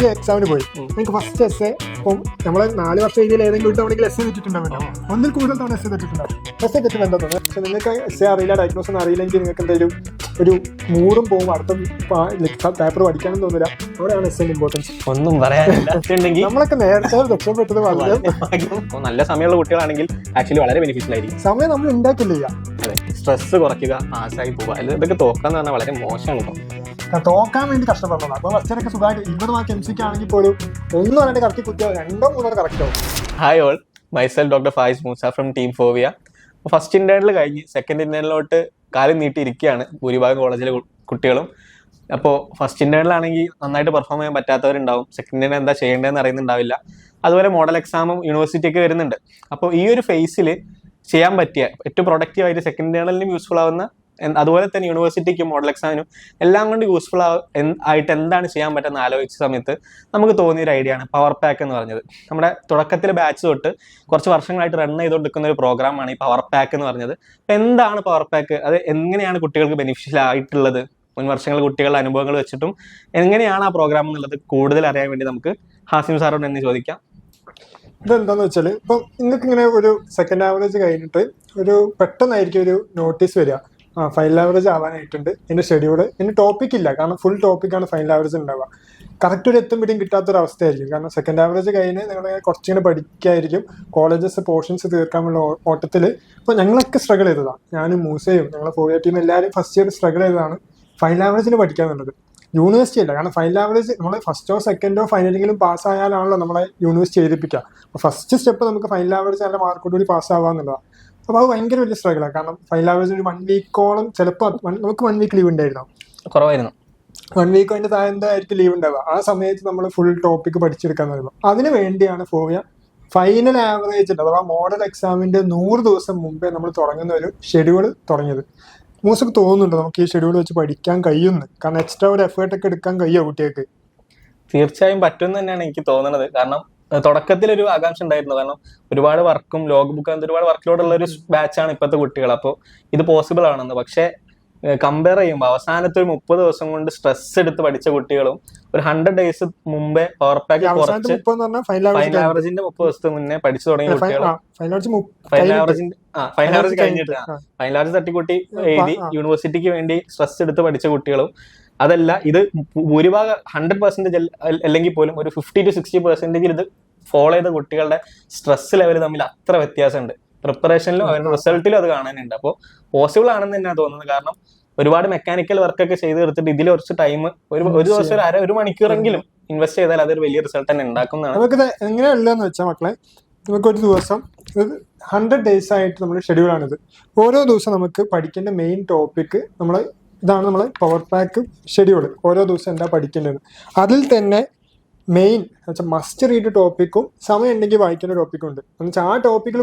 ഈ എക്സാമിന് പോയി നിങ്ങൾക്ക് ഫസ്റ്റ് എസ് ഇപ്പം നമ്മൾ 4 വർഷം എഴുതിയാൽ ഏതെങ്കിലും ഒരു തവണ എസ് തെറ്റിട്ടുണ്ടാവില്ല, ഒന്നിൽ കൂടുതൽ തവണ എസ് തെറ്റിട്ടുണ്ടാവും. എസ് തെറ്റുമ്പോൾ എന്താ തോന്നുന്നത്? പക്ഷെ നിങ്ങൾക്ക് എസ് അറിയില്ല, ഡയഗ്നോസ് അറിയില്ലെങ്കിൽ നിങ്ങൾക്ക് എന്തെങ്കിലും ഒരു മൂടും പോകും, അടുത്ത പേപ്പർ പഠിക്കാനും തോന്നില്ല. അവിടെയാണ് എസ് ഇമ്പോർട്ടൻസ്. ഒന്നും പറയാനില്ല. നമ്മളൊക്കെ നേരത്തെ രക്ഷപ്പെട്ടത് വളരെ നല്ല സമയമുള്ള കുട്ടികളാണെങ്കിൽ ആക്ച്വലി വളരെ ബെനിഫിഷ്യൽ ആയിരിക്കും. സമയം നമ്മൾ ഉണ്ടാക്കില്ല. അതെ, സ്ട്രെസ് കുറയ്ക്കുക, പാസ്സായി പോവുക, ഇതൊക്കെ തോക്കാന്ന് പറഞ്ഞാൽ വളരെ മോശമാണ്. തോക്കാൻ വേണ്ടി കഷ്ടപ്പെടുന്നത്. അപ്പോൾ ഫസ്റ്റൊക്കെ സുഖമായിട്ട് 20 മാർക്ക് എം സിക്ക് ആണെങ്കിൽ പോലും ഒന്നും പറഞ്ഞിട്ട് കറക്റ്റ് കുത്തിയാൽ 2-3 കറക്റ്റ് ആവും. Hi all, myself doctor Faiz Moosa from team Fovea. First internal കഴിഞ്ഞ് സെക്കൻഡ് ഇന്റേണലിലോട്ട് കാലം നീട്ടിയിരിക്കുകയാണ് ഭൂരിഭാഗം കോളേജിലെ കുട്ടികളും. അപ്പോൾ ഫസ്റ്റ് ഇന്റേണലാണെങ്കിൽ നന്നായിട്ട് പെർഫോം ചെയ്യാൻ പറ്റാത്തവരുണ്ടാവും, സെക്കൻഡ് ഇന്റേണൽ എന്താ ചെയ്യേണ്ടതെന്ന് അറിയുന്നുണ്ടാവില്ല. അതുപോലെ മോഡൽ എക്സാമും യൂണിവേഴ്സിറ്റിയൊക്കെ വരുന്നുണ്ട്. അപ്പോൾ ഈ ഒരു ഫേസിൽ ചെയ്യാൻ പറ്റിയ ഏറ്റവും പ്രൊഡക്റ്റീവായിട്ട് സെക്കൻഡ് ഇന്റേണലിനും യൂസ്ഫുൾ ആവുന്ന, അതുപോലെ തന്നെ യൂണിവേഴ്സിറ്റിക്കും മോഡൽ എക്സാമിനും എല്ലാം കൊണ്ട് യൂസ്ഫുൾ ആയിട്ട് എന്താണ് ചെയ്യാൻ പറ്റുന്ന ആലോചിച്ച സമയത്ത് നമുക്ക് തോന്നിയൊരു ഐഡിയ ആണ് പവർ പാക്ക് എന്ന് പറഞ്ഞത്. നമ്മുടെ തുടക്കത്തിലെ ബാച്ച് തൊട്ട് കുറച്ച് വർഷങ്ങളായിട്ട് റൺ ചെയ്തുകൊണ്ടിരിക്കുന്ന ഒരു പ്രോഗ്രാമാണ് ഈ പവർ പാക്ക് എന്ന് പറഞ്ഞത്. അപ്പം എന്താണ് പവർ പാക്ക്, അത് എങ്ങനെയാണ് കുട്ടികൾക്ക് ബെനിഫിഷ്യൽ ആയിട്ടുള്ളത്, മുൻ വർഷങ്ങളിൽ കുട്ടികളുടെ അനുഭവങ്ങൾ വെച്ചിട്ടും എങ്ങനെയാണ് ആ പ്രോഗ്രാം എന്നുള്ളത് കൂടുതൽ അറിയാൻ വേണ്ടി നമുക്ക് ഹാസിം സാറോട് തന്നെ ചോദിക്കാം. ഇതെന്താന്ന് വെച്ചാൽ ഇപ്പം നിങ്ങൾക്ക് ഇങ്ങനെ ഒരു സെക്കൻഡ് ആവറേജ് കഴിഞ്ഞിട്ട് ഒരു പെട്ടെന്നായിരിക്കും ഒരു നോട്ടീസ് വരിക, ഫൈനൽ ആവറേജ് ആവാനായിട്ടുണ്ട്, എൻ്റെ ഷെഡ്യൂള്, എൻ്റെ ടോപ്പിക് ഇല്ല, കാരണം ഫുൾ ടോപ്പിക്കാണ് ഫൈനൽ ആവറേജ് ഉണ്ടാവുക. കറക്റ്റ് ഒരു എത്തും പിടിയും കിട്ടാത്തൊരവസ്ഥയായിരിക്കും. കാരണം സെക്കൻഡ് ആവറേജ് കഴിഞ്ഞ് നിങ്ങൾ കുറച്ചിങ്ങനെ പഠിക്കായിരിക്കും, കോളേജസ് പോർഷൻസ് തീർക്കാനുള്ള ഓട്ടത്തിൽ. ഇപ്പോൾ ഞങ്ങളൊക്കെ സ്ട്രഗിൾ ചെയ്തതാണ്, ഞാനും മൂസയും ഞങ്ങളെ ഫോവിയ ടീം എല്ലാവരും ഫസ്റ്റ് ഇയർ സ്ട്രഗിൾ ചെയ്തതാണ് ഫൈനൽ ആവറേജിന് പഠിക്കാന്നുള്ളത്. യൂണിവേഴ്സിറ്റി അല്ല, കാരണം ഫൈനൽ ആവറേജ് നമ്മൾ ഫസ്റ്റോ സെക്കൻഡോ ഫൈനലെങ്കിലും പാസ്സായാലാണല്ലോ നമ്മളെ യൂണിവേഴ്സിറ്റി എഴുതിപ്പിക്കുക. അപ്പോൾ ഫസ്റ്റ് സ്റ്റെപ്പ് നമുക്ക് ഫൈനൽ ആവറേജ് നല്ല മാർക്കോടുകൂടി പാസ്സാവാന്നുള്ളതാണ്. അപ്പോൾ അത് ഭയങ്കര വലിയ സ്ട്രഗിളാണ്. കാരണം ഫൈനൽ ആവറേജ് ഒരു 1 വീക്കോളം, ചിലപ്പോൾ നമുക്ക് 1 വീക്ക് ലീവ് ഉണ്ടായിരുന്നു, കുറവായിരുന്നു. 1 വീക്ക് അതിൻ്റെ താഴെ എന്തായിരിക്കും ലീവ് ഉണ്ടാവുക. ആ സമയത്ത് നമ്മൾ ഫുൾ ടോപ്പിക്ക് പഠിച്ചെടുക്കാൻ പറയുമ്പോൾ അതിന് വേണ്ടിയാണ് ഫോവിയ ഫൈനൽ ആവറേജ് അഥവാ മോഡൽ എക്സാമിന്റെ 100 ദിവസം മുമ്പേ നമ്മൾ തുടങ്ങുന്ന ഒരു ഷെഡ്യൂൾ തുടങ്ങിയത്. മൂസക്ക് തോന്നുന്നുണ്ടോ നമുക്ക് ഈ ഷെഡ്യൂൾ വെച്ച് പഠിക്കാൻ കഴിയുമെന്ന്? കാരണം എക്സ്ട്രാ ഒരു എഫേർട്ടൊക്കെ എടുക്കാൻ കഴിയുമോ കുട്ടികൾക്ക്? തീർച്ചയായും പറ്റുമെന്ന് തന്നെയാണ് എനിക്ക് തോന്നുന്നത്. കാരണം തുടക്കത്തിലൊരു ആകാംക്ഷ ഉണ്ടായിരുന്നു, കാരണം ഒരുപാട് വർക്കും ലോഗ് ബുക്ക് അങ്ങനത്തെ ഒരുപാട് വർക്കിലോടുള്ള ഒരു ബാച്ചാണ് ഇപ്പോഴത്തെ കുട്ടികൾ. അപ്പോൾ ഇത് പോസിബിൾ ആണെന്ന്. പക്ഷേ കമ്പയർ ചെയ്യുമ്പോൾ അവസാനത്തെ ഒരു 30 ദിവസം കൊണ്ട് സ്ട്രെസ് എടുത്ത് പഠിച്ച കുട്ടികളും ഒരു 100 ഡേയ്സ് മുമ്പേ പവർ പാക്ക് കുറച്ച് ഫൈനൽ ആവറേജിന്റെ 30 ദിവസത്തിന് മുന്നേ പഠിച്ചു തുടങ്ങിയ കുട്ടികളും ഫൈനൽ ആവറേജ് കഴിഞ്ഞിട്ട് ഫൈനൽ ആവറേജ് തട്ടിക്കൂട്ടി എഴുതി യൂണിവേഴ്സിറ്റിക്ക് വേണ്ടി സ്ട്രെസ് എടുത്ത് പഠിച്ച കുട്ടികളും, അതല്ല ഇത് ഭൂരിഭാഗം 100% അല്ലെങ്കിൽ പോലും ഒരു 50 to 60% ഇത് ഫോളോ ചെയ്ത കുട്ടികളുടെ സ്ട്രെസ് ലെവൽ തമ്മിൽ അത്ര വ്യത്യാസമുണ്ട്. പ്രിപ്പറേഷനിലും അവരുടെ റിസൾട്ടിലും അത് കാണാനുണ്ട്. അപ്പോൾ പോസിബിൾ ആണെന്ന് തന്നെയാണ് തോന്നുന്നത്. കാരണം ഒരുപാട് മെക്കാനിക്കൽ വർക്കൊക്കെ ചെയ്ത് എടുത്തിട്ട് ഇതിൽ കുറച്ച് ടൈം ഒരു ദിവസം ഒരു മണിക്കൂറെങ്കിലും ഇൻവെസ്റ്റ് ചെയ്താൽ അതൊരു വലിയ റിസൾട്ട് തന്നെ ഉണ്ടാക്കുന്നതാണ്. നമുക്കിത് എങ്ങനെയല്ലെന്ന് വെച്ചാൽ മക്കളെ, നമുക്കൊരു ദിവസം 100 ഡേയ്സ് ആയിട്ട് നമ്മുടെ ഷെഡ്യൂളാണിത്. ഓരോ ദിവസം നമുക്ക് പഠിക്കേണ്ട മെയിൻ ടോപ്പിക്ക് ഇതാണ് നമ്മൾ പവർ പാക്ക് ഷെഡ്യൂൾ. ഓരോ ദിവസം എന്താ പഠിക്കേണ്ടത്, അതിൽ തന്നെ മെയിൻ എന്നുവെച്ചാൽ മസ്റ്റ് റീഡ് ടോപ്പിക്കും സമയം ഉണ്ടെങ്കിൽ വായിക്കേണ്ട ടോപ്പിക്കും ഉണ്ട്. എന്നുവെച്ചാൽ ആ ടോപ്പിക്കിൽ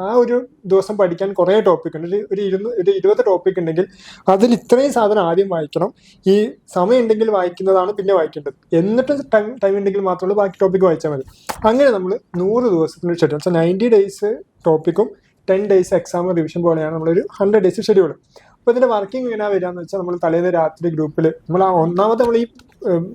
ആ ഒരു ദിവസം പഠിക്കാൻ കുറേ ടോപ്പിക് ഉണ്ട്. ഒരു 20 ടോപ്പിക് ഉണ്ടെങ്കിൽ അതിൽ ഇത്രയും സാധനം ആദ്യം വായിക്കണം. ഈ സമയം ഉണ്ടെങ്കിൽ വായിക്കുന്നതാണ് പിന്നെ വായിക്കേണ്ടത്. എന്നിട്ട് ടൈം ഉണ്ടെങ്കിൽ മാത്രമേ ബാക്കി ടോപ്പിക്ക് വായിച്ചാൽ മതി. അങ്ങനെ നമ്മൾ 100 ദിവസത്തിൻ്റെ ഷെഡ്യൂൾ, 90 ഡേയ്സ് ടോപ്പിക്കും 10 ഡേയ്സ് എക്സാം റിവിഷൻ പോലെയാണ് നമ്മളൊരു 100 ഡേയ്സ് ഷെഡ്യൂൾ. അപ്പോൾ ഇതിൻ്റെ വർക്കിംഗ് എങ്ങനെയാണ് വരികയെന്ന് വെച്ചാൽ നമ്മൾ തലേന്ന് രാത്രി ഗ്രൂപ്പിൽ ഒന്നാമത്തെ നമ്മൾ ഈ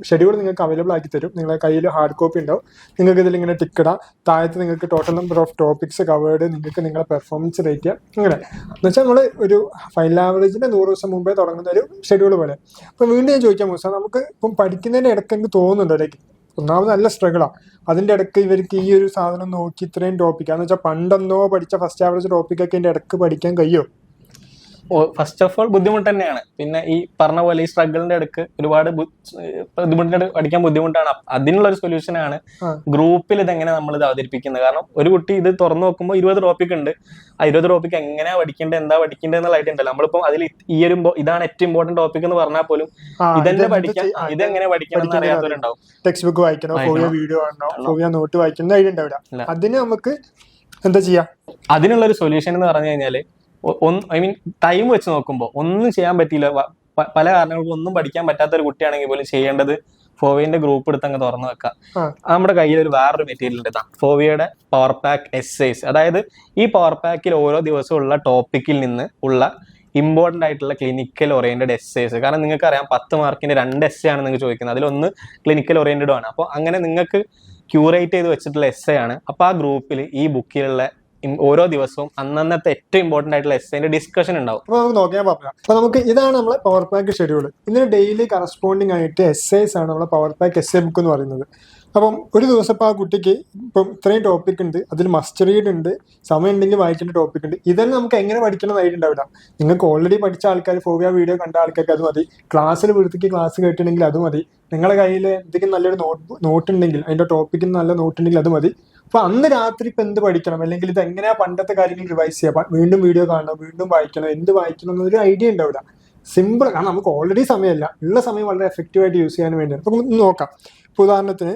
ഷെഡ്യൂൾ നിങ്ങൾക്ക് അവൈലബിൾ ആക്കി തരും. നിങ്ങളുടെ കയ്യിൽ ഹാർഡ് കോപ്പി ഉണ്ടാവും. നിങ്ങൾക്ക് ഇതിലിങ്ങനെ ടിക്കിടാം. താഴത്ത് നിങ്ങൾക്ക് total number of topics covered, നിങ്ങൾക്ക് നിങ്ങളുടെ പെർഫോമൻസ് റേറ്റ് ചെയ്യാം. അങ്ങനെ എന്നുവെച്ചാൽ നമ്മൾ ഒരു ഫൈനൽ ആവറേജിൻ്റെ 100 ദിവസം മുമ്പേ തുടങ്ങുന്ന ഒരു ഷെഡ്യൂൾ പോലെ. അപ്പോൾ വീണ്ടും ഞാൻ ചോദിക്കാം മൂസ, നമുക്ക് ഇപ്പം പഠിക്കുന്നതിൻ്റെ ഇടയ്ക്ക് എനിക്ക് തോന്നുന്നുണ്ടോ ലൈക്ക് ഒന്നാമത് നല്ല സ്ട്രഗിളാണ്, അതിൻ്റെ ഇടയ്ക്ക് ഇവർക്ക് ഈ ഒരു സാധനം നോക്കി ഇത്രയും ടോപ്പിക്കാന്ന് വെച്ചാൽ പണ്ടെന്നോ പഠിച്ച ഫസ്റ്റ് ആവറേജ് ടോപ്പിക്കൊക്കെ എൻ്റെ ഇടയ്ക്ക് പഠിക്കാൻ കഴിയുമോ? ഫസ്റ്റ് ഓഫ് ഓൾ ബുദ്ധിമുട്ട് തന്നെയാണ്. പിന്നെ ഈ പറഞ്ഞ പോലെ ഈ സ്ട്രഗിളിന്റെ അടുക്ക് ഒരുപാട് ബുദ്ധിമുട്ടിന്റെ പഠിക്കാൻ ബുദ്ധിമുട്ടാണ്. അതിനുള്ള ഒരു സൊല്യൂഷനാണ് ഗ്രൂപ്പിൽ ഇതെങ്ങനെ നമ്മൾ ഇത് അവതരിപ്പിക്കുന്നത്. കാരണം ഒരു കുട്ടി ഇത് തുറന്നു നോക്കുമ്പോൾ 20 ടോപ്പിക് ഉണ്ട്. ആ 20 ടോപ്പിക് എങ്ങനെയാ പഠിക്കേണ്ടത്, എന്താ പഠിക്കേണ്ടത് എന്നുള്ള ഐഡിയ ഉണ്ടല്ലോ. നമ്മളിപ്പം അതിൽ ഈ ഒരു ഇതാണ് ഏറ്റവും ഇമ്പോർട്ടന്റ് ടോപ്പിക് എന്ന് പറഞ്ഞാൽ പോലും ഇതെന്നെ പഠിക്കാൻ, ഇതെങ്ങനെ പഠിക്കണം എന്ന് അറിയാത്തവരുണ്ടാവും. ടെക്സ്റ്റ് ബുക്ക് വായിക്കണോ, വീഡിയോ കാണണോ, നോട്ട് വായിക്കുന്ന ഐഡിയ ഉണ്ടാവില്ല. അതിന് നമുക്ക് എന്താ ചെയ്യാം? അതിനുള്ളൊരു സൊല്യൂഷൻ എന്ന് പറഞ്ഞു കഴിഞ്ഞാല് ടൈം വെച്ച് നോക്കുമ്പോൾ ഒന്നും ചെയ്യാൻ പറ്റിയില്ല, പല കാരണങ്ങൾക്കും ഒന്നും പഠിക്കാൻ പറ്റാത്ത ഒരു കുട്ടിയാണെങ്കിൽ പോലും ചെയ്യേണ്ടത് ഫോവിയന്റെ ഗ്രൂപ്പ് എടുത്ത് അങ്ങ് തുറന്നു വെക്കാം. നമ്മുടെ കയ്യിൽ വേറൊരു മെറ്റീരിയൽ ഉണ്ട്, ഫോവിയയുടെ പവർ പാക്ക് എസ്സേസ്. അതായത് ഈ പവർ പാക്കിൽ ഓരോ ദിവസവും ഉള്ള ടോപ്പിക്കിൽ നിന്ന് ഉള്ള ഇമ്പോർട്ടൻ്റ് ആയിട്ടുള്ള ക്ലിനിക്കൽ ഓറിയന്റഡ് എസ്സേസ്. കാരണം നിങ്ങൾക്ക് അറിയാം 10 മാർക്കിന്റെ 2 എസ്സേ ആണ് നിങ്ങൾ ചോദിക്കുന്നത്, അതിലൊന്ന് ക്ലിനിക്കൽ ഓറിയന്റഡും ആണ്. അപ്പോൾ അങ്ങനെ നിങ്ങൾക്ക് ക്യൂറേറ്റ് ചെയ്ത് വെച്ചിട്ടുള്ള എസ്സേ ആണ്. അപ്പോൾ ആ ഗ്രൂപ്പിൽ ഈ ബുക്കിലുള്ള ഓരോ ദിവസവും അന്നന്നത്തെ ഏറ്റവും ഇമ്പോർട്ടൻ്റ് ആയിട്ടുള്ള എസ്സേന്റെ ഡിസ്കഷൻ ഉണ്ടാവും. അപ്പോൾ നമുക്ക് നോക്കിയാൽ പറയാം. അപ്പോൾ നമുക്ക് ഇതാണ് നമ്മളെ പവർ പാക്ക് ഷെഡ്യൂൾ. ഇതിന് ഡെയിലി കറസ്പോണ്ടിങ് ആയിട്ട് എസ്സേസ് ആണ് നമ്മളെ പവർ പാക്ക് എസ്സേ ബുക്ക് എന്ന് പറയുന്നത്. അപ്പം ഒരു ദിവസം ഇപ്പോൾ ആ കുട്ടിക്ക് ഇപ്പം ഇത്രയും ടോപ്പിക് ഉണ്ട്, അതിൽ മസ്റ്റ് റീഡ് ഉണ്ട്, സമയം ഉണ്ടെങ്കിൽ വായിക്കേണ്ട ടോപ്പിക് ഉണ്ട്. ഇതെല്ലാം നമുക്ക് എങ്ങനെ പഠിക്കണമെന്നായിട്ടുണ്ടാവില്ല. നിങ്ങൾക്ക് ഓൾറെഡി പഠിച്ച ആൾക്കാർ, ഫോബിയ വീഡിയോ കണ്ട ആൾക്കാർക്ക് അത് മതി. ക്ലാസ്സിൽ വൃത്തിക്ക് ക്ലാസ് കേട്ടിട്ടുണ്ടെങ്കിൽ അത് മതി. നിങ്ങളുടെ കയ്യിൽ എന്തെങ്കിലും നല്ലൊരു നോട്ട് ഉണ്ടെങ്കിൽ, അതിന്റെ ടോപ്പിക്കിന് നല്ല നോട്ട് ഉണ്ടെങ്കിൽ അത് മതി. അപ്പൊ അന്ന് രാത്രി ഇപ്പൊ എന്ത് പഠിക്കണം, അല്ലെങ്കിൽ ഇത് എങ്ങനെയാ പണ്ടത്തെ കാര്യങ്ങൾ റിവൈസ് ചെയ്യാം, വീണ്ടും വീഡിയോ കാണണം, വീണ്ടും വായിക്കണം, എന്ത് വായിക്കണം എന്നൊരു ഐഡിയ ഉണ്ടാവില്ല. സിമ്പിൾ, കാരണം നമുക്ക് ഓൾറെഡി സമയമില്ല, ഉള്ള സമയം വളരെ എഫക്റ്റീവായിട്ട് യൂസ് ചെയ്യാൻ വേണ്ടിയാണ്. അപ്പൊ നമുക്ക് നോക്കാം. ഇപ്പൊ ഉദാഹരണത്തിന്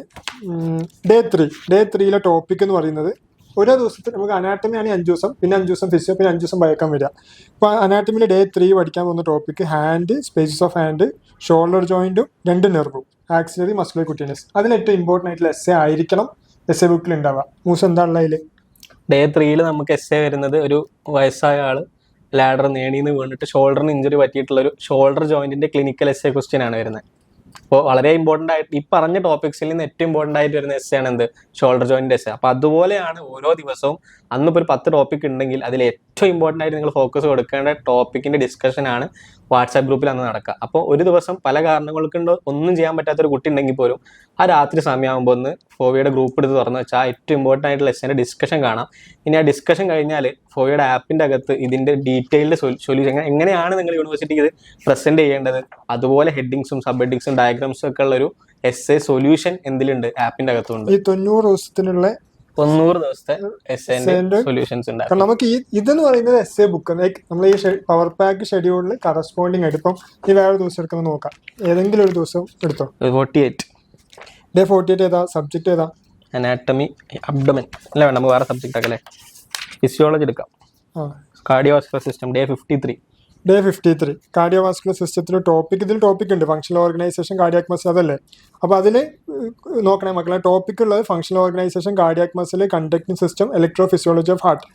ഡേ 3 ടോപ്പിക് എന്ന് പറയുന്നത്, ഓരോ ദിവസത്തിൽ നമുക്ക് അനാട്ടമി ആണെങ്കിൽ 5 ദിവസം, പിന്നെ 5 ദിവസം ഫിസിയോ, പിന്നെ 5 ദിവസം ബയോക്കാൻ വരിക. അപ്പൊ അനാട്ടമിയിൽ ഡേ 3 പഠിക്കാൻ പോകുന്ന topic hand, spaces of hand, shoulder ജോയിന്റും 2 നെർവും, ആക്സിലറി മസ്കുലർ കുട്ടീനസ്. അതിൽ ഏറ്റവും ഇമ്പോർട്ടൻ്റ് ആയിട്ടുള്ള എസ്സേ ആയിരിക്കണം എസ്സേ ബുക്കിൽ ഉണ്ടാവുക. മൂസ് എന്താ ഉള്ള അതിൽ? ഡേ 3 നമുക്ക് എസ്സേ വരുന്നത്, ഒരു വയസ്സായ ആള് ലാഡർ നേടിന്ന് വീണിട്ട് ഷോൾഡറിന് ഇഞ്ചുറി പറ്റിയിട്ടുള്ള ഒരു ഷോൾഡർ ജോയിന്റിന്റെ ക്ലിനിക്കൽ എസ്സേ ക്വസ്റ്റ്യൻ ആണ് വരുന്നത്. അപ്പോൾ വളരെ ഇമ്പോർട്ടൻ്റ് ആയിട്ട് ഈ പറഞ്ഞ ടോപ്പിക്സിൽ നിന്ന് ഏറ്റവും ഇമ്പോർട്ടൻ്റ് ആയിട്ട് വരുന്ന എസ്സേ ആണ് എന്ത്, ഷോൾഡർ ജോയിന്റ് എസ്സേ. അപ്പോൾ അതുപോലെയാണ് ഓരോ ദിവസവും, അന്നിപ്പോൾ ഒരു 10 ടോപ്പിക് ഉണ്ടെങ്കിൽ അതിൽ ഏറ്റവും ഇമ്പോർട്ടൻ്റ് ആയിട്ട് നിങ്ങൾ ഫോക്കസ് കൊടുക്കേണ്ട ടോപ്പിക്കിന്റെ ഡിസ്കഷൻ ആണ് വാട്സാപ്പ് ഗ്രൂപ്പിൽ അന്ന് നടക്കുക. അപ്പോൾ ഒരു ദിവസം പല കാരണങ്ങൾ കൊണ്ട് ഒന്നും ചെയ്യാൻ പറ്റാത്തൊരു കുട്ടി ഉണ്ടെങ്കിൽ പോലും ആ രാത്രി സമയമാകുമ്പോൾ ഒന്ന് ഫോവിയുടെ ഗ്രൂപ്പ് എടുത്ത് തുറന്ന് വെച്ചാൽ ആ ഏറ്റവും ഇമ്പോർട്ടൻ്റ് ആയിട്ടുള്ള എസ്സേന്റെ ഡിസ്കഷൻ കാണാം. ഇനി ആ ഡിസ്കഷൻ കഴിഞ്ഞാൽ ഫോവിയുടെ ആപ്പിന്റെ അകത്ത് ഇതിന്റെ ഡീറ്റെയിൽഡ് സൊല്യൂഷൻ എങ്ങനെയാണ് നിങ്ങൾ യൂണിവേഴ്സിറ്റിക്ക് ഇത് പ്രസന്റ് ചെയ്യേണ്ടത്, അതുപോലെ ഹെഡിങ്സും സബ് ഹെഡിങ്സും ഡയഗ്രാംസും ഒക്കെ ഉള്ള ഒരു എസ്സേ സൊല്യൂഷൻ എന്തിലുണ്ട്, ആപ്പിന്റെ അകത്തുണ്ട്. ഈ 90 ദിവസത്തിനുള്ള 90 ദിവസത്തെ എസ്സേന്റെ സൊല്യൂഷൻസ് ഉണ്ട്. നമുക്ക് ഇതെന്ന് പറയുന്നത് എസ്സേ ബുക്ക്, ലൈക്ക് നമ്മൾ ഈ പവർ പാക്ക് ഷെഡ്യൂളിൽ കറസ്പോണ്ടിങ് ആയിട്ട് ഇപ്പം ഈ വേറെ ദിവസം എടുക്കുന്നത് നോക്കാം. ഏതെങ്കിലും ഒരു ദിവസം എടുത്തോ. 48 ഡേ 48 ഏതാ സബ്ജക്ട് ഏതാ? അനാട്ടമി അബ്ഡമൻ അല്ല, വേണ്ട നമുക്ക് വേറെ സബ്ജക്റ്റ് ആക്കല്ലേ, ഫിസിയോളജി എടുക്കാം. Cardiovascular system day 53. Day 53 cardiovascular സിസ്റ്റത്തിൽ ഇതിൽ ടോപ്പിക് ഉണ്ട്, ഫങ്ഷണൽ ഓർഗനൈസേഷൻ, കാർഡിയാക് മസിൽ, അതല്ലേ? അപ്പോൾ അതിൽ നോക്കണേ മക്കളെ, ടോപ്പിക് ഉള്ളത് functional organisation, cardiac muscle, conducting system, electrophysiology of heart.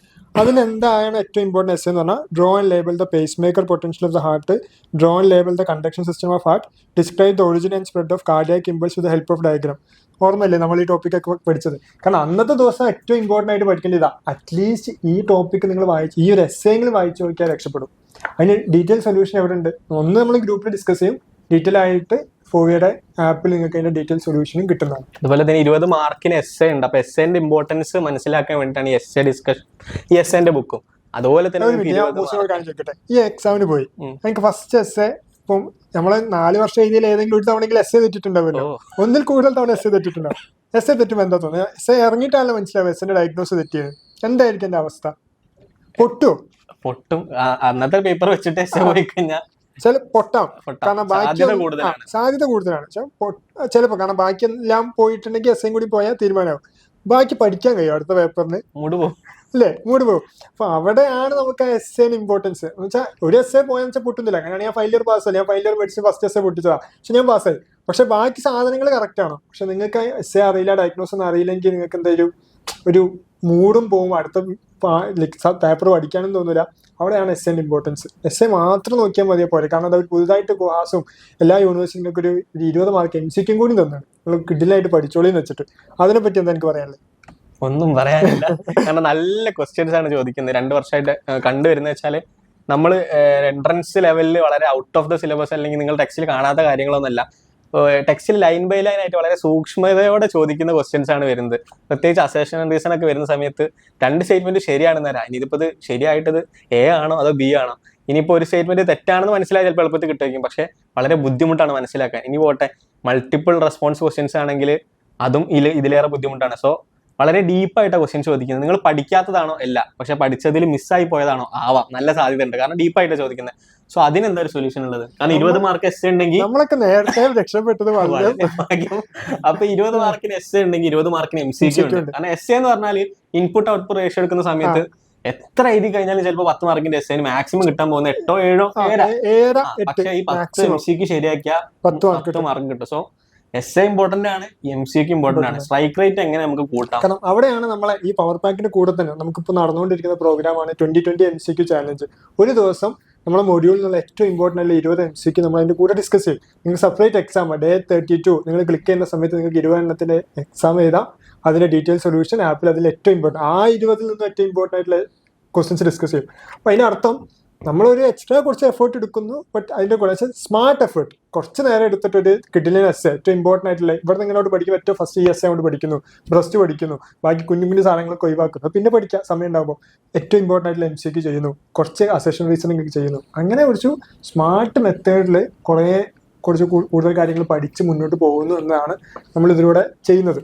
അതിലെന്താണ് ഏറ്റവും ഇമ്പോർട്ടൻറ്റ് എസ്സേ എന്ന് പറഞ്ഞാൽ, draw and label the pacemaker potential of the heart, draw and label the conduction system of heart, describe the origin and spread of cardiac impulse with the help of diagram. ഓർമ്മയില്ലേ നമ്മൾ ഈ ടോപ്പിക്കൊക്കെ പഠിച്ചത്? കാരണം അന്നത്തെ ദിവസം ഏറ്റവും important ആയിട്ട് പഠിക്കേണ്ടതാ. At least ഈ ടോപ്പിക്ക് നിങ്ങൾ വായിച്ച്, ഈ ഒരു എസ്സേങ്കിലും വായിച്ചു നോക്കിയാൽ രക്ഷപ്പെടും. അതിന് ഡീറ്റെയിൽ സൊല്യൂഷൻ എവിടെ ഉണ്ട്? ഒന്ന് നമ്മൾ ഗ്രൂപ്പിൽ ഡിസ്കസ് ചെയ്യും, ഡീറ്റെയിൽ ആയിട്ട് ഫോവിയുടെ ആപ്പിൽ നിങ്ങൾക്ക് അതിന്റെ ഡീറ്റെയിൽ സൊല്യൂഷനും കിട്ടുന്നതാണ്. അതുപോലെ തന്നെ 20 മാർക്കിന് എസ്സേ ഉണ്ട്. അപ്പൊ എസ്സേന്റെ ഇമ്പോർട്ടൻസ് മനസ്സിലാക്കാൻ വേണ്ടിയിട്ടാണ് ഈ എസ്സേ ഡിസ്കഷൻ, ഈ എസ്സേന്റെ ബുക്കും. അതുപോലെ തന്നെ കാണിച്ചോട്ടെ, ഈ എക്സാമിന് പോയി എനിക്ക് ഫസ്റ്റ് എസ്സേ, ഇപ്പം നമ്മള് 4 വർഷം എഴുതിയിൽ ഏതെങ്കിലും ഒരു തവണയെങ്കിലും എസ്സേ തെറ്റിട്ടുണ്ടാവുമല്ലോ, ഒന്നിൽ കൂടുതൽ തവണ എസ്സേ തെറ്റിട്ടുണ്ടാവും. എസ്സേ തെറ്റുമ്പോൾ എന്താ തോന്നുന്നത്? എസ്സേ ഇറങ്ങിയിട്ടാണല്ലോ മനസ്സിലാവും എസ്സേന്റെ ഡയഗ്നോസ് തെറ്റിയത്. എന്തായിരിക്കും എന്റെ അവസ്ഥ? പൊട്ടും. അന്നത്തെ പേപ്പർ വെച്ചിട്ട് എസ്സേ പോയി കഴിഞ്ഞാൽ പൊട്ടാം, കാരണം ബാക്കി സാധ്യത കൂടുതലാണ്. ചിലപ്പോ കാരണം ബാക്കി എല്ലാം പോയിട്ടുണ്ടെങ്കിൽ എസ്സേയും കൂടി പോയാൽ തീരുമാനമാവും. ബാക്കി പഠിക്കാൻ കഴിയും അടുത്ത പേപ്പറിന്, മൂഡ് പോകും. അപ്പൊ അവിടെയാണ് നമുക്ക് ആ എസ്സേന് ഇമ്പോർട്ടൻസ്. എന്ന് വെച്ചാൽ ഒരു എസ്സേ പോയെന്ന് വെച്ചാൽ പൊട്ടുന്നില്ല. അങ്ങനെയാണ് ഞാൻ ഫൈനൽ ഇയർ പാസ്സായി, ഞാൻ final year medicine first essay പൊട്ടിച്ചതാ, പക്ഷെ ഞാൻ പാസ്സായി. പക്ഷെ ബാക്കി സാധനങ്ങൾ കറക്റ്റ് ആണോ? പക്ഷെ നിങ്ങൾക്ക് എസ്സേ അറിയില്ല, ഡയഗ്നോസ് ഒന്നും അറിയില്ലെങ്കിൽ നിങ്ങൾക്ക് എന്തായാലും ഒരു മൂഡും പോകും, അടുത്ത പേപ്പർ പഠിക്കാനും തോന്നില്ല. അവിടെയാണ് എസ്സേന്റെ ഇമ്പോർട്ടൻസ്. എസ്സേ മാത്രം നോക്കിയാൽ മതിയെ പോലെ, കാരണം അത് പുതുതായിട്ട് ക്ലാസും എല്ലാ യൂണിവേഴ്സിറ്റിക്കും ഒരു 20 മാർക്ക് MCQ കൂടി തന്നാണ്, നിങ്ങൾ കിഡിലായിട്ട് പഠിച്ചോളിന്ന് വെച്ചിട്ട്. അതിനെപ്പറ്റി എന്താ എനിക്ക് പറയാനുള്ളത്? ഒന്നും പറയാനില്ല, കാരണം നല്ല ക്വസ്റ്റ്യൻസ് ആണ് ചോദിക്കുന്നത്. 2 വർഷമായിട്ട് കണ്ടുവരുന്ന വെച്ചാല് നമ്മൾ എൻട്രൻസ് ലെവലിൽ വളരെ ഔട്ട് ഓഫ് ദ സിലബസ്, അല്ലെങ്കിൽ നിങ്ങൾ ടെക്സ്റ്റിൽ കാണാത്ത കാര്യങ്ങളൊന്നുമല്ല, ടെക്സ്റ്റിൽ ലൈൻ ബൈ ലൈൻ ആയിട്ട് വളരെ സൂക്ഷ്മതയോടെ ചോദിക്കുന്ന ക്വസ്റ്റ്യൻസ് ആണ് വരുന്നത്. പ്രത്യേകിച്ച് അസേഷൻ ആൻഡ് റീസൺ ഒക്കെ വരുന്ന സമയത്ത് 2 സ്റ്റേറ്റ്മെന്റ് ശരിയാണെന്ന് തരാം. ഇനിയിപ്പോൾ ഇത് ശരിയായിട്ടത് A ആണോ അതോ B ആണോ? ഇനിയിപ്പോൾ ഒരു സ്റ്റേറ്റ്മെന്റ് തെറ്റാണെന്ന് മനസ്സിലായി ചിലപ്പോൾ എളുപ്പത്തിൽ കിട്ടുമായിരിക്കും, പക്ഷെ വളരെ ബുദ്ധിമുട്ടാണ് മനസ്സിലാക്കാൻ. ഇനി പോട്ടെ, മൾട്ടിപ്പിൾ റെസ്പോൺസ് ക്വസ്റ്റ്യൻസ് ആണെങ്കിൽ അതും ഇതിലേറെ ബുദ്ധിമുട്ടാണ്. സോ വളരെ ഡീപ്പായിട്ടാണ് ക്വസ്റ്റ്യൻസ് ചോദിക്കുന്നത്. നിങ്ങൾ പഠിക്കാത്തതാണോ? അല്ല, പക്ഷെ പഠിച്ചതിൽ മിസ്സായി പോയതാണോ? ആവാം, നല്ല സാധ്യത ഉണ്ട്, കാരണം ഡീപ്പായിട്ടാണ് ചോദിക്കുന്നത്. സോ അതിനെന്താ ഒരു സൊല്യൂഷൻ ഉള്ളത്? കാരണം 20 മാർക്ക് എസ്സേ ഉണ്ടെങ്കിൽ നമ്മളൊക്കെ നേരത്തെ രക്ഷപ്പെട്ടത്. അപ്പൊ 20 മാർക്കിന് എസ്സേ ഉണ്ടെങ്കിൽ 20 മാർക്കിന് MCQ ഉണ്ട്. കാരണം എസ്സേ എന്ന് പറഞ്ഞാൽ ഇൻപുട്ട് ഔട്ട്പുട്ട് റേഷ്യോ എടുക്കുന്ന സമയത്ത് എത്ര എഴുതി കഴിഞ്ഞാലും ചിലപ്പോൾ 10 മാർക്കിന്റെ എസ്സേന് മാക്സിമം കിട്ടാൻ പോകുന്ന 8 7 പക്ഷെ ഈ 10 MCQ ശരിയാക്കിയാൽ 10 മാർക്ക് കിട്ടും. സോ എസ്സേ ഇമ്പോർട്ടന്റ് ആണ്, MCQ ഇമ്പോർട്ടന്റ് ആണ്. സ്ട്രൈക്ക് റേറ്റ് എങ്ങനെ നമുക്ക് കൂട്ടാം? കാരണം അവിടെയാണ് നമ്മളെ ഈ പവർ പാക്കിന്റെ കൂടെ തന്നെ നമുക്കിപ്പോൾ നടന്നുകൊണ്ടിരിക്കുന്ന പ്രോഗ്രാമാണ് 2020 MCQ ചാലഞ്ച്. ഒരു ദിവസം നമ്മളെ മൊഡ്യൂളിൽ നിന്നുള്ള ഏറ്റവും ഇമ്പോർട്ടൻ്റ് ആയിട്ടുള്ള 20 MCQ നമ്മൾ അതിന്റെ കൂടെ ഡിസ്കസ് ചെയ്യും. നിങ്ങൾക്ക് സെപ്പറേറ്റ് എക്സാം ഡേ 32 നിങ്ങൾ ക്ലിക്ക് ചെയ്യുന്ന സമയത്ത് നിങ്ങൾക്ക് 20 എണ്ണത്തിന്റെ എക്സാം എഴുതാം. അതിന്റെ ഡീറ്റെയിൽ സൊല്യൂഷൻ ആപ്പിൽ അതിൽ ഏറ്റവും ഇമ്പോർട്ടൻ്റ് ആ 20 നിന്നും ഏറ്റവും ഇമ്പോർട്ടൻ്റ് ആയിട്ടുള്ള ക്വസ്റ്റ്യൻസ് ഡിസ്കസ് ചെയ്യും. അപ്പോൾ അതിനർത്ഥം നമ്മളൊരു എക്സ്ട്രാ കുറച്ച് എഫേർട്ട് എടുക്കുന്നു, ബട്ട് അതിന്റെ കൂടെ സ്മാർട്ട് എഫേർട്ട് കുറച്ച് നേരം എടുത്തിട്ട് ഒരു കിഡിലിന് എസ് ഏറ്റവും ഇമ്പോർട്ടൻ്റ് ആയിട്ടുള്ള ഇവിടെ നിങ്ങളോട് പഠിക്കുമ്പോൾ ഏറ്റവും ഫസ്റ്റ് ഈ എസ് കൊണ്ട് പഠിക്കുന്നു, ബ്രസ്റ്റ് പഠിക്കുന്നു, ബാക്കി കുഞ്ഞു കുഞ്ഞു സാധനങ്ങളൊക്കെ ഒഴിവാക്കുന്നു. പിന്നെ പഠിക്കുക സമയം ഉണ്ടാകുമ്പോൾ ഏറ്റവും ഇമ്പോർട്ടൻ്റ് ആയിട്ടുള്ള MCQ ചെയ്യുന്നു, കുറച്ച് അസെഷൻ റീസണിങ് ചെയ്യുന്നു. അങ്ങനെ കുറച്ച് സ്മാർട്ട് മെത്തേഡിൽ കുറച്ച് കൂടുതൽ കാര്യങ്ങൾ പഠിച്ച് മുന്നോട്ട് പോകുന്നു എന്നാണ് നമ്മൾ ഇതിലൂടെ ചെയ്യുന്നത്.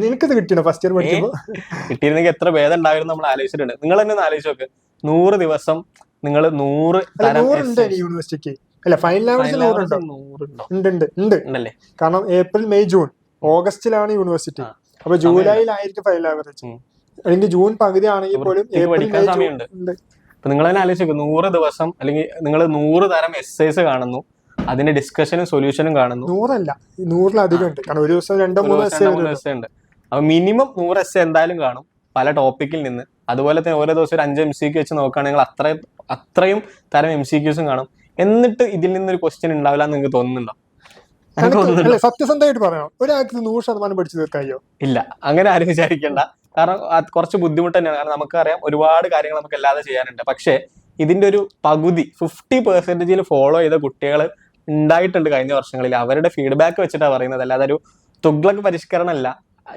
നിനക്കത് കിട്ടിയോ ഫസ്റ്റ് ഇയർ പഠിക്കുമ്പോൾ? കിട്ടിയിരുന്നെങ്കിൽ എത്ര ഭേദം ഉണ്ടായിരുന്നു നമ്മൾ ആലോചിച്ചിട്ടുണ്ട്. നിങ്ങൾ തന്നെ ഒന്ന് ആലോചിച്ച് നോക്ക്, 100 ദിവസം നിങ്ങൾ 100 യൂണിവേഴ്സിറ്റിക്ക് അല്ല ഫൈനൽ ഉണ്ടല്ലേ? കാരണം ഏപ്രിൽ മെയ് ജൂൺ ഓഗസ്റ്റിലാണ് യൂണിവേഴ്സിറ്റി. അപ്പൊ ജൂലൈയിലായിരിക്കും ഫൈനൽ ആവറേജ്, അല്ലെങ്കിൽ ജൂൺ പകുതി ആണെങ്കിൽ പോലും പഠിക്കാൻ സമയമുണ്ട്. അപ്പൊ നിങ്ങൾ തന്നെ ആലോചിച്ച് 100 ദിവസം അല്ലെങ്കിൽ നിങ്ങൾ 100 തരം എസ്സേസ് കാണുന്നു, അതിന്റെ ഡിസ്കഷനും സൊല്യൂഷനും കാണുന്നു. 100 100-ലധികം ഉണ്ട്. കാരണം ഒരു ദിവസം 2-3 എസ്സേ ഉണ്ട്. അപ്പൊ മിനിമം 100 എസ്സേ എന്തായാലും കാണും പല ടോപ്പിക്കിൽ നിന്ന്. അതുപോലെ തന്നെ ഓരോ ദിവസം ഒരു 5 MCQ വെച്ച് നോക്കുകയാണെങ്കിൽ അത്രയും തരം MCQസും കാണും. എന്നിട്ട് ഇതിൽ നിന്നൊരു ക്വസ്റ്റ്യൻ ഉണ്ടാവില്ല എന്ന് നിങ്ങൾക്ക് തോന്നുന്നുണ്ടോ? സത്യസന്ധമായിട്ട് പറയാം, ഒരാൾക്ക് 100% പഠിച്ചു തീർക്കായോ? ഇല്ല, അങ്ങനെ ആരും വിചാരിക്കേണ്ട. കാരണം കുറച്ച് ബുദ്ധിമുട്ട് തന്നെയാണ്. കാരണം നമുക്കറിയാം ഒരുപാട് കാര്യങ്ങൾ നമുക്ക് അല്ലാതെ ചെയ്യാനുണ്ട്. പക്ഷെ ഇതിന്റെ ഒരു പകുതി 50% ഫോളോ ചെയ്ത കുട്ടികൾ ഉണ്ടായിട്ടുണ്ട് കഴിഞ്ഞ വർഷങ്ങളിൽ. അവരുടെ ഫീഡ്ബാക്ക് വെച്ചിട്ടാണ് പറയുന്നത്, അല്ലാതെ ഒരു തുഗ്ലക്ക് പരിഷ്കരണമല്ല,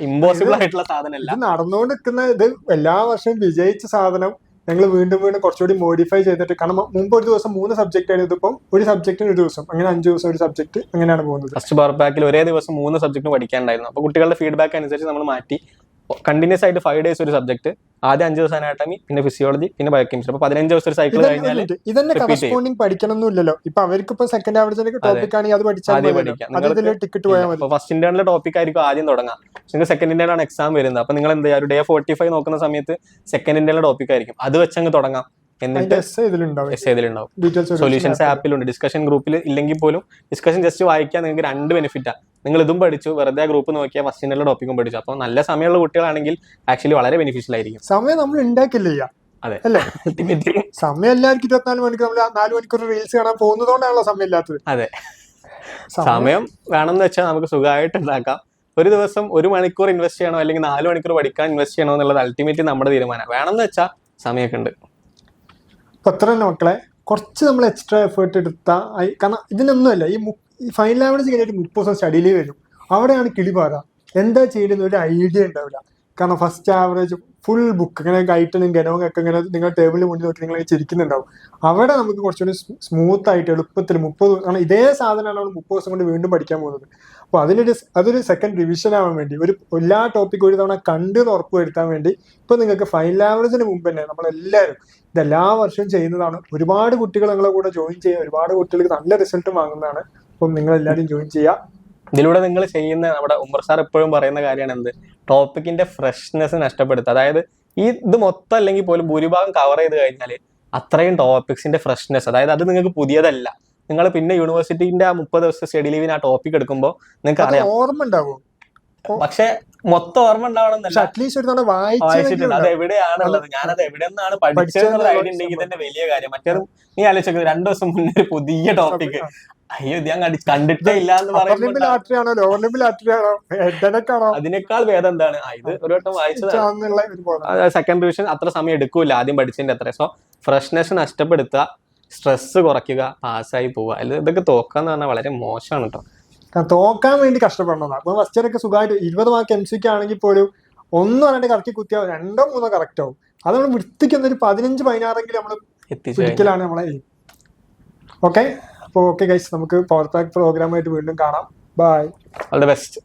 ഇമ്പോസിബിൾ ആയിട്ടുള്ള സാധനമല്ല. നടന്നുകൊണ്ടിരിക്കുന്ന ഇത് എല്ലാ വർഷവും വിജയിച്ച സാധനം ഞങ്ങൾ വീണ്ടും കുറച്ചുകൂടി മോഡിഫൈ ചെയ്തിട്ട്. കാരണം മുമ്പ് ഒരു ദിവസം 3 സബ്ജക്ട് ആയിരുന്നു, ഇതിപ്പം ഒരു സബ്ജക്റ്റിന് ഒരു ദിവസം, അങ്ങനെ 5 ദിവസം ഒരു സബ്ജക്ട്, അങ്ങനെയാണ് പോകുന്നത്. ഫസ്റ്റ് പവർ പാക്കിൽ ഒരേ ദിവസം 3 സബ്ജക്ട് പഠിക്കാനുണ്ടായിരുന്നു. അപ്പൊ കുട്ടികളുടെ ഫീഡ്ബാക്ക് അനുസരിച്ച് നമ്മൾ മാറ്റി കണ്ടിന്യൂസ് ആയിട്ട് 5 ഡേയ്സ് ഒരു സബ്ജക്ട്, ആദ്യം 5 ദിവസം അനാട്ടമി, പിന്നെ ഫിസിയോളജി, പിന്നെ ബയോകെമിസ്ട്രി. അപ്പൊ 15 ദിവസം ഒരു സൈക്കിൾ കഴിഞ്ഞാൽ ഇതന്നെ കറസ്പോണ്ടിങ് പഠിക്കണമെന്നില്ലല്ലോ. ഇപ്പൊ അവർക്ക് ഇപ്പൊ സെക്കൻഡ് ആവറേജ് ടോപ്പിക് ആണെങ്കിൽ അത് പഠിച്ചാൽ ടിക്കറ്റ് പോയാൽ മതി. ഫസ്റ്റ് ഇന്റേണൽ ടോപ്പിക് ആയിരിക്കും ആദ്യം തുടങ്ങാം. നിങ്ങൾക്ക് സെക്കൻഡ് ഇന്റേണൽ ആണ് എക്സാം വരുന്നത്. അപ്പൊ നിങ്ങൾ എന്താ ഒരു ഡേ 45 നോക്കുന്ന സമയത്ത് സെക്കൻഡ് ഇന്റേണൽ ടോപ്പിക് ആയിരിക്കും, അത് വെച്ചങ്ങ് തുടങ്ങാം. എന്നിട്ട് ഇതിലുണ്ടാവും. സൊല്യൂഷൻസ് ആപ്പിലുണ്ട്. ഡിസ്കഷൻ ഗ്രൂപ്പിൽ ഇല്ലെങ്കിൽ പോലും ഡിസ്കഷൻ ജസ്റ്റ് വായിക്കാൻ നിങ്ങൾക്ക് 2 ബെനിഫിറ്റാണ്. നിങ്ങൾ ഇതും പഠിച്ചു, വെറുതെ ഗ്രൂപ്പ് നോക്കിയാൽ ഫസ്റ്റ് ഇന്റേണൽ ടോപ്പിക്കും പഠിച്ചു. അപ്പോൾ നല്ല സമയമുള്ള കുട്ടികളാണെങ്കിൽ ആക്ച്വലി വളരെ ബെനിഫിഷ്യൽ ആയിരിക്കും. സമയം നമ്മൾ ഉണ്ടാക്കില്ല. അതെ അല്ലേ? സമയം എല്ലാവർക്കും 24 മണിക്കൂർ, നമ്മൾ 4 മണിക്കൂർ റീൽസ് കാണാൻ പോകുന്നതുകൊണ്ടാണല്ലോ സമയം ഇല്ലാത്തത്. അതെ, സമയം വേണമെന്ന് വെച്ചാൽ നമുക്ക് സുഖമായിട്ട് ഉണ്ടാക്കാം. ഒരു ദിവസം 1 മണിക്കൂർ ഇൻവെസ്റ്റ് ചെയ്യണോ അല്ലെങ്കിൽ 4 മണിക്കൂർ പഠിക്കാൻ ഇൻവെസ്റ്റ് ചെയ്യണോ എന്നുള്ളത് അൾട്ടിമേറ്റ്ലി നമ്മുടെ തീരുമാനം. വേണമെന്ന് വെച്ചാൽ സമയമൊക്കെ ഉണ്ട്. അത്ര തന്നെ മക്കളെ, കുറച്ച് നമ്മൾ എക്സ്ട്രാ എഫേർട്ട് എടുത്താൽ, കാരണം ഇതിനൊന്നുമല്ല ഈ ഫൈനൽ ആവറേജ് കഴിഞ്ഞിട്ട് 30 ദിവസം സ്റ്റഡി ലീവ് വരും. അവിടെയാണ് കിളിപാറ. എന്താ ചെയ്യുന്നത് ഒരു ഐഡിയ ഉണ്ടാവില്ല. കാരണം ഫസ്റ്റ് ആവറേജ് ഫുൾ ബുക്ക് ഇങ്ങനെ ഗൈറ്റനും ഗനവും ഒക്കെ ഇങ്ങനെ നിങ്ങൾ ടേബിളിൽ മുന്നിൽ നോക്കി നിങ്ങൾ ചിരിക്കുന്നുണ്ടാവും. അവിടെ നമുക്ക് കുറച്ചുകൂടി സ്മൂത്ത് ആയിട്ട് എളുപ്പത്തിൽ 30, കാരണം ഇതേ സാധനമാണ് നമ്മൾ 30 ദിവസം കൊണ്ട് വീണ്ടും പഠിക്കാൻ പോകുന്നത്. അപ്പോൾ അതൊരു സെക്കൻഡ് റിവിഷൻ ആവാൻ വേണ്ടി, എല്ലാ ടോപ്പിക്കും ഒരു തവണ കണ്ട് ഉറപ്പ് വരുത്താൻ വേണ്ടി ഇപ്പൊ നിങ്ങൾക്ക് ഫൈനൽ ആവറേജിന് മുമ്പ് തന്നെ നമ്മളെല്ലാവരും ഇതെല്ലാ വർഷവും ചെയ്യുന്നതാണ്. ഒരുപാട് കുട്ടികൾ നിങ്ങളെ കൂടെ ജോയിൻ ചെയ്യുക, ഒരുപാട് കുട്ടികൾക്ക് നല്ല റിസൾട്ടും വാങ്ങുന്നതാണ്. അപ്പം നിങ്ങൾ എല്ലാവരും ജോയിൻ ചെയ്യുക. ഇതിലൂടെ നിങ്ങൾ ചെയ്യുന്ന നമ്മുടെ ഉമർ സാർ എപ്പോഴും പറയുന്ന കാര്യമാണ് എന്ത്, ടോപ്പിക്കിന്റെ ഫ്രഷ്നെസ് നഷ്ടപ്പെടുത്തുക. അതായത് ഇത് മൊത്തം അല്ലെങ്കിൽ പോലും ഭൂരിഭാഗം കവർ ചെയ്ത് കഴിഞ്ഞാൽ അത്രയും ടോപ്പിക്സിന്റെ ഫ്രഷ്നെസ്, അതായത് അത് നിങ്ങൾക്ക് പുതിയതല്ല. നിങ്ങൾ പിന്നെ യൂണിവേഴ്സിറ്റിന്റെ 30 ദിവസത്തെ സ്റ്റഡി ലീവിന് ആ ടോപ്പിക് എടുക്കുമ്പോൾ നിങ്ങൾക്ക് അറിയാം, ഓർമ്മ ഉണ്ടാവും. പക്ഷെ മൊത്തം ഓർമ്മ ഉണ്ടാവണമെന്നല്ല, വായിച്ചിട്ടുണ്ട് അത് എവിടെയാണുള്ളത്, ഞാനത് എവിടെ നിന്നാണ് പഠിച്ചതെന്നുള്ള ഐഡിയ ഉണ്ടെങ്കിൽ തന്നെ വലിയ കാര്യം. മറ്റേത് നീ ആലോചിച്ചത് 2 ദിവസം മുന്നേ ഒരു പുതിയ ടോപ്പിക്, അയ്യോ ഞാൻ കണ്ടിട്ടേ ഇല്ല എന്ന് പറയുമ്പോൾ അതിനേക്കാൾ ഭേദം എന്താണ്, ഇത് ഒരു വട്ടം വായിച്ചത് സെക്കൻഡ് റിവിഷൻ അത്ര സമയം എടുക്കൂല ആദ്യം പഠിച്ചതിന്റെ അത്ര. സോ ഫ്രഷ്നെസ് നഷ്ടപ്പെടുത്തുക, സ്ട്രെസ് കുറയ്ക്കുക, പാസ്സായി പോവുക. ഇതൊക്കെ തോക്കാന്ന് പറഞ്ഞാൽ വളരെ മോശമാണ് കേട്ടോ. തോക്കാൻ വേണ്ടി കഷ്ടപ്പെടണം. അപ്പൊ ഫസ്റ്റ് ഇയറൊക്കെ സുഖമായിട്ട് 20 മാർക്ക് MCQ ആണെങ്കിൽ പോലും 1 പറഞ്ഞിട്ട് കറക്റ്റ് കുത്തിയാവും, 2 3 കറക്റ്റ് ആവും. അത് നമ്മൾ വൃത്തിക്കുന്ന ഒരു 15-16 നമ്മൾ എത്തിക്കലാണ് നമ്മളെ. ഓക്കെ, അപ്പോൾ ഓക്കെ ഗൈസ്, നമുക്ക് പവർ പാക്ക് പ്രോഗ്രാമായിട്ട് വീണ്ടും കാണാം. Bye, all the best.